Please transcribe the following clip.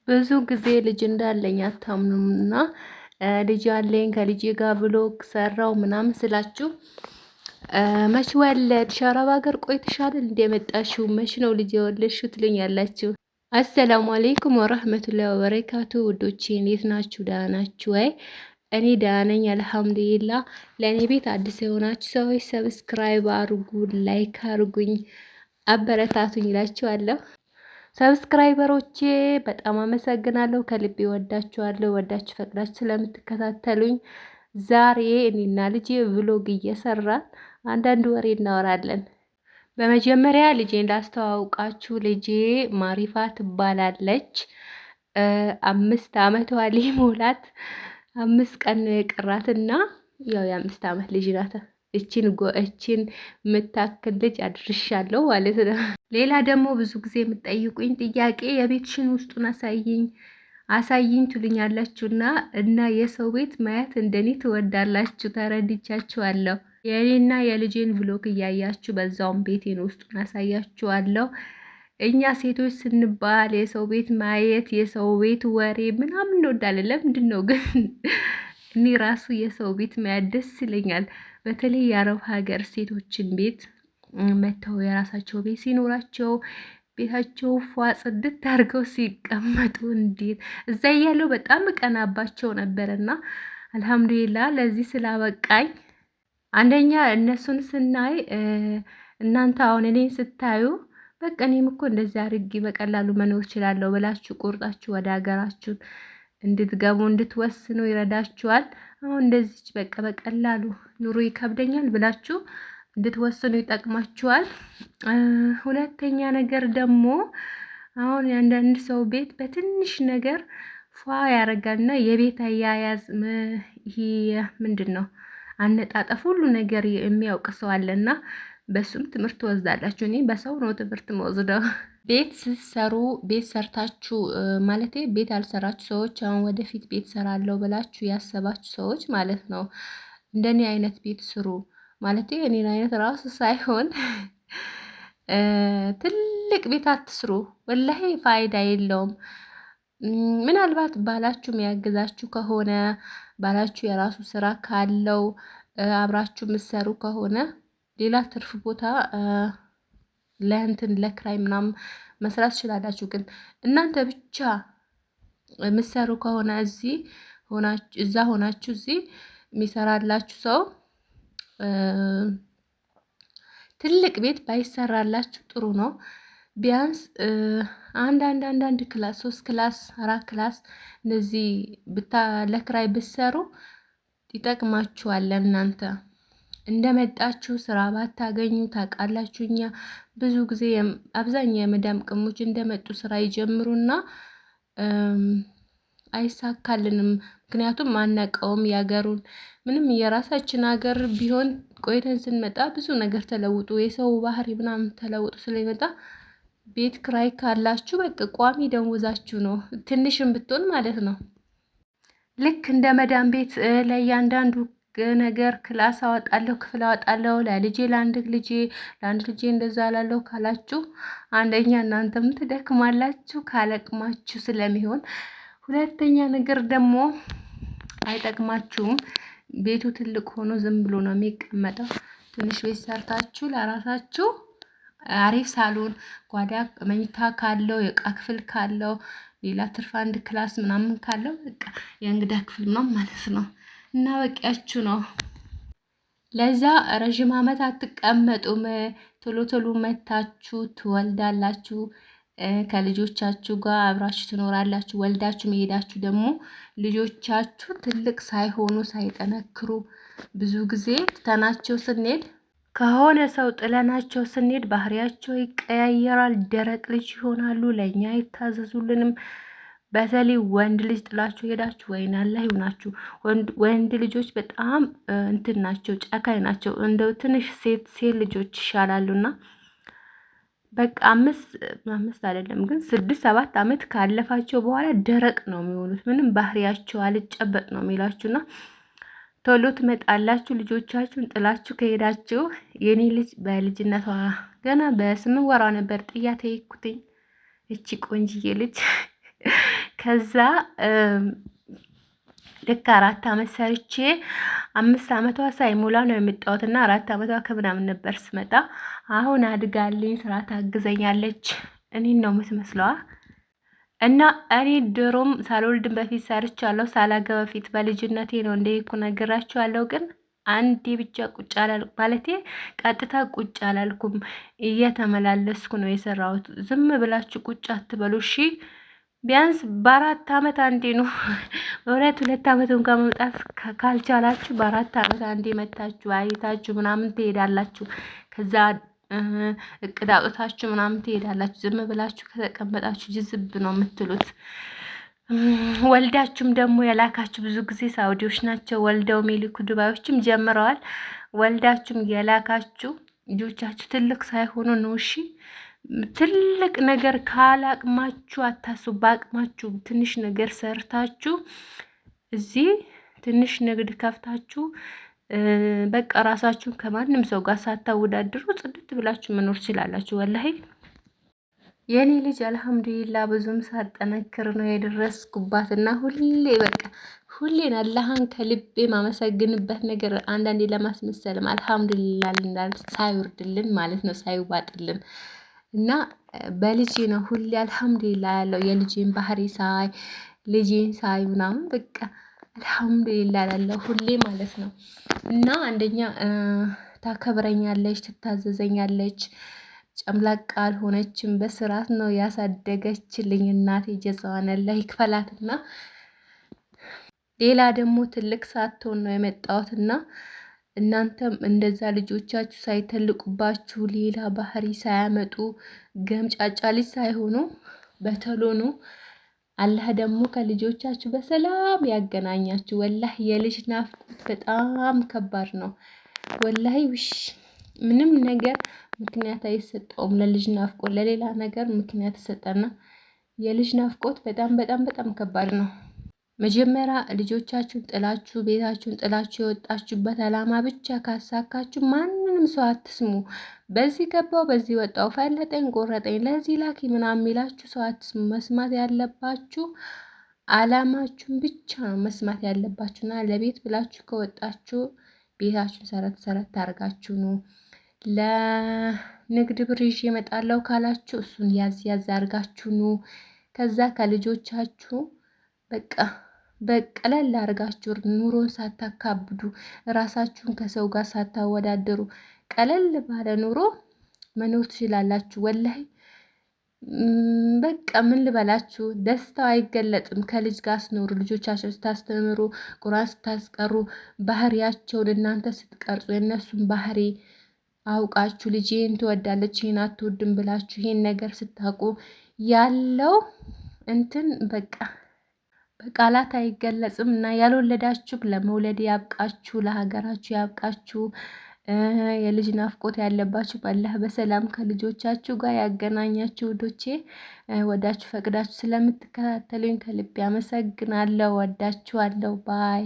ብዙ ጊዜ ልጅ እንዳለኝ አታምኑምና ልጅ አለኝ ከልጄ ጋር ብሎግ ሰራው ምናምን ስላችሁ መች ወለድሽ? አረብ ሀገር ቆይተሻል እንደመጣሽው መች ነው ልጅ የወለድሽው ትሉኛላችሁ። አሰላሙ አለይኩም ወረህመቱላሂ ወበረካቱ ውዶቼ እንዴት ናችሁ? ደህና ናችሁ ወይ? እኔ ደህና ነኝ አልሐምዱሊላህ። ለእኔ ቤት አዲስ የሆናችሁ ሰዎች ሰብስክራይብ አርጉ፣ ላይክ አርጉኝ፣ አበረታቱኝ እላችኋለሁ። ሰብስክራይበሮቼ በጣም አመሰግናለሁ። ከልቤ ወዳችኋለሁ። ወዳችሁ ፈቅዳችሁ ስለምትከታተሉኝ ዛሬ እኔና ልጄ ቭሎግ እየሰራን አንዳንድ ወሬ እናወራለን። በመጀመሪያ ልጄን ላስተዋውቃችሁ። ልጄ ማሪፋ ትባላለች። 5 ዓመቷ ሊሞላት 5 ቀን የቀራትና ያው የ5 ዓመት ልጅ ናት። እቺን የምታክል ልጅ አድርሻለሁ ማለት ነው። ሌላ ደግሞ ብዙ ጊዜ የምትጠይቁኝ ጥያቄ የቤትሽን ውስጡን አሳይኝ ትሉኛላችሁና እና የሰው ቤት ማየት እንደኔ ትወዳላችሁ። ተረድቻችኋለሁ። የኔና የልጄን ቭሎግ እያያችሁ በዛውም ቤቴን ውስጡን አሳያችኋለሁ። እኛ ሴቶች ስንባል የሰው ቤት ማየት የሰው ቤት ወሬ ምናምን እንወዳለን። ለምንድን ነው ግን? እኔ ራሱ የሰው ቤት ማየት ደስ ይለኛል። በተለይ የአረብ ሀገር ሴቶችን ቤት መተው የራሳቸው ቤት ሲኖራቸው ቤታቸው ፏ ጽድት አድርገው ሲቀመጡ እንዴት እዛ እያለው በጣም እቀናባቸው ነበርና አልሐምዱሊላህ ለዚህ ስላበቃኝ። አንደኛ እነሱን ስናይ እናንተ አሁን እኔን ስታዩ በቃ እኔም እኮ እንደዚህ አድርጌ በቀላሉ መኖር እችላለሁ ብላችሁ ቁርጣችሁ ወደ ሀገራችሁ እንድትገቡ እንድትወስኑ ይረዳችኋል። አሁን እንደዚች በቃ በቀላሉ ኑሮ ይከብደኛል ብላችሁ እንድትወስኑ ይጠቅማችኋል። ሁለተኛ ነገር ደግሞ አሁን የአንዳንድ ሰው ቤት በትንሽ ነገር ፏ ያደርጋልና የቤት አያያዝ ይሄ ምንድን ነው አነጣጠፍ ሁሉ ነገር የሚያውቅ ሰው አለና በሱም ትምህርት ትወስዳላችሁ። እኔ በሰው ነው ትምህርት መወስደው። ቤት ስትሰሩ ቤት ሰርታችሁ ማለቴ ቤት ያልሰራችሁ ሰዎች አሁን ወደፊት ቤት ሰራለሁ ብላችሁ ያሰባችሁ ሰዎች ማለት ነው እንደኔ አይነት ቤት ስሩ። ማለቴ እኔን አይነት ራሱ ሳይሆን ትልቅ ቤት አትስሩ። ወላሂ ፋይዳ የለውም። ምናልባት ባላችሁ የሚያግዛችሁ ከሆነ ባላችሁ የራሱ ስራ ካለው አብራችሁ የምትሰሩ ከሆነ ሌላ ትርፍ ቦታ ለክራይ ምናምን መስራት ትችላላችሁ። ግን እናንተ ብቻ የምትሰሩ ከሆነ እዛ ሆናችሁ እዚህ የሚሰራላችሁ ሰው ትልቅ ቤት ባይሰራላችሁ ጥሩ ነው። ቢያንስ አንዳንድ ክላስ 3 ክላስ 4 ክላስ እንደዚህ ለክራይ ብትሰሩ ይጠቅማችኋል። እናንተ እንደመጣችሁ ስራ ባታገኙ ታውቃላችሁ። እኛ ብዙ ጊዜ አብዛኛው የመዳም ቅሞች እንደመጡ ስራ ይጀምሩና አይሳካልንም። ምክንያቱም አናውቀውም ያገሩን። ምንም የራሳችን ሀገር ቢሆን ቆይተን ስንመጣ ብዙ ነገር ተለውጦ የሰው ባህሪ ምናምን ተለውጦ ስለሚመጣ ቤት ክራይ ካላችሁ በቃ ቋሚ ደሞዛችሁ ነው፣ ትንሽም ብትሆን ማለት ነው። ልክ እንደ መዳም ቤት ለእያንዳንዱ ነገር ክላስ አወጣለሁ፣ ክፍል አወጣለሁ፣ ለአንድ ልጄ እንደዛ ላለሁ ካላችሁ አንደኛ እናንተም ትደክማላችሁ ካለቅማችሁ ስለሚሆን፣ ሁለተኛ ነገር ደግሞ አይጠቅማችሁም። ቤቱ ትልቅ ሆኖ ዝም ብሎ ነው የሚቀመጠው። ትንሽ ቤት ሰርታችሁ ለራሳችሁ አሪፍ ሳሎን፣ ጓዳ፣ መኝታ ካለው የእቃ ክፍል ካለው ሌላ ትርፍ 1 ክላስ ምናምን ካለው በቃ የእንግዳ ክፍል ምናምን ማለት ነው እና በቂያችሁ ነው። ለዛ ረዥም ዓመት አትቀመጡም። ቶሎ መታችሁ ትወልዳላችሁ። ከልጆቻችሁ ጋር አብራችሁ ትኖራላችሁ። ወልዳችሁ መሄዳችሁ ደግሞ ልጆቻችሁ ትልቅ ሳይሆኑ ሳይጠነክሩ ብዙ ጊዜ ትተናቸው ስንሄድ ከሆነ ሰው ጥለናቸው ስንሄድ ባህሪያቸው ይቀያየራል። ደረቅ ልጅ ይሆናሉ። ለእኛ አይታዘዙልንም። በተለይ ወንድ ልጅ ጥላችሁ ሄዳችሁ ወይን አላህ ይሁናችሁ። ወንድ ልጆች በጣም እንትን ናቸው፣ ጨካኝ ናቸው። እንደው ትንሽ ሴት ልጆች ይሻላሉና በቃ 5 አይደለም ግን 6-7 ዓመት ካለፋቸው በኋላ ደረቅ ነው የሚሆኑት። ምንም ባህሪያቸው አልጨበጥ ነው የሚላችሁና ቶሎ ትመጣላችሁ። ልጆቻችሁን ጥላችሁ ከሄዳችሁ የኔ ልጅ በልጅነቷ ገና በ8 ወሯ ነበር ጥያት የሄድኩትኝ። እቺ ቆንጅዬ ልጅ ከዛ ልክ 4 አመት ሰርቼ 5 አመቷ ሳይሞላ ነው የመጣሁት እና 4 አመቷ ከምናምን ነበር ስመጣ። አሁን አድጋልኝ ስራ ታግዘኛለች። እኔን ነው የምትመስለዋ። እና እኔ ድሮም ሳልወልድም በፊት ሰርቻለሁ። ሳላገባ በፊት በልጅነቴ ነው እንደይኩ ነግራችኋለሁ። ግን አንዴ ብቻ ቁጭ አላልኩም፣ ማለቴ ቀጥታ ቁጭ አላልኩም፣ እየተመላለስኩ ነው የሰራሁት። ዝም ብላችሁ ቁጭ አትበሉ እሺ። ቢያንስ በ4 አመት አንዴ ነው በሁለት 2 አመት እንኳን መምጣት ካልቻላችሁ በ4 አመት አንዴ መታችሁ አይታችሁ ምናምን ትሄዳላችሁ። ከዛ እቅድ አውጥታችሁ ምናምን ትሄዳላችሁ። ዝም ብላችሁ ከተቀመጣችሁ ጅዝብ ነው የምትሉት። ወልዳችሁም ደግሞ የላካችሁ ብዙ ጊዜ ሳውዲዎች ናቸው ወልደው ሚልኩ፣ ዱባዮችም ጀምረዋል። ወልዳችሁም የላካችሁ ልጆቻችሁ ትልቅ ሳይሆኑ ነው እሺ። ትልቅ ነገር ካላቅማችሁ አታስቡ። በአቅማችሁ ትንሽ ነገር ሰርታችሁ እዚህ ትንሽ ንግድ ከፍታችሁ በቃ ራሳችሁን ከማንም ሰው ጋር ሳታወዳድሩ ጽድት ብላችሁ መኖር ትችላላችሁ። ወላሂ የኔ ልጅ አልሐምዱሊላ ብዙም ሳጠነክር ነው የደረስኩባት እና ሁሌን አላህን ከልቤ ማመሰግንበት ነገር አንዳንዴ ለማስመሰልም አልሐምዱሊላ ልንዳል ሳይወርድልን ማለት ነው ሳይዋጥልን እና በልጄ ነው ሁሌ አልሐምዱሊላ ያለው። የልጄን ባህሪ ሳይ ልጄን ሳይ ምናምን በቃ አልሐምዱሊላ ያለው ሁሌ ማለት ነው። እና አንደኛ ታከብረኛለች፣ ትታዘዘኛለች፣ ጨምላቃ አልሆነችም። በስርዓት ነው ያሳደገችልኝ እናቴ። ጀዛዋን አላህ ይክፈላትና ሌላ ደግሞ ትልቅ ሳትሆን ነው የመጣሁትና እናንተም እንደዛ ልጆቻችሁ ሳይተልቁባችሁ ሌላ ባህሪ ሳያመጡ ገምጫጫ ልጅ ሳይሆኑ በተሎኑ አላህ ደግሞ ከልጆቻችሁ በሰላም ያገናኛችሁ። ወላሂ የልጅ ናፍቆት በጣም ከባድ ነው። ወላሂ ምንም ነገር ምክንያት አይሰጠውም ለልጅ ናፍቆት። ለሌላ ነገር ምክንያት ይሰጠና የልጅ ናፍቆት በጣም በጣም በጣም ከባድ ነው። መጀመሪያ ልጆቻችሁን ጥላችሁ ቤታችሁን ጥላችሁ የወጣችሁበት ዓላማ ብቻ ካሳካችሁ ማንንም ሰው አትስሙ። በዚህ ገባው በዚህ ወጣው ፈለጠኝ ቆረጠኝ ለዚህ ላኪ ምናምን የሚላችሁ ሰው አትስሙ። መስማት ያለባችሁ ዓላማችሁን ብቻ ነው መስማት ያለባችሁና ለቤት ብላችሁ ከወጣችሁ ቤታችሁን ሰረት ሰረት ታርጋችሁ ነው። ለንግድ ብር ይዤ እመጣለሁ ካላችሁ እሱን ያዝ ያዝ አርጋችሁ ነው። ከዛ ከልጆቻችሁ በቀለል አርጋችሁ ኑሮን ሳታካብዱ ራሳችሁን ከሰው ጋር ሳታወዳደሩ ቀለል ባለ ኑሮ መኖር ትችላላችሁ። ወላሂ በቃ ምን ልበላችሁ፣ ደስታው አይገለጥም። ከልጅ ጋር ስኖሩ ልጆቻችሁ ስታስተምሩ፣ ቁርአን ስታስቀሩ፣ ባህሪያቸውን እናንተ ስትቀርጹ የእነሱን ባህሪ አውቃችሁ ልጅ ይህን ትወዳለች ይህን አትወድም ብላችሁ ይህን ነገር ስታውቁ ያለው እንትን በቃላት አይገለጽም። እና ያልወለዳችሁ ለመውለድ ያብቃችሁ፣ ለሀገራችሁ ያብቃችሁ። የልጅ ናፍቆት ያለባችሁ በአላህ በሰላም ከልጆቻችሁ ጋር ያገናኛችሁ። ውዶቼ ወዳችሁ ፈቅዳችሁ ስለምትከታተሉኝ ከልቤ አመሰግናለሁ። ወዳችኋለሁ። ባይ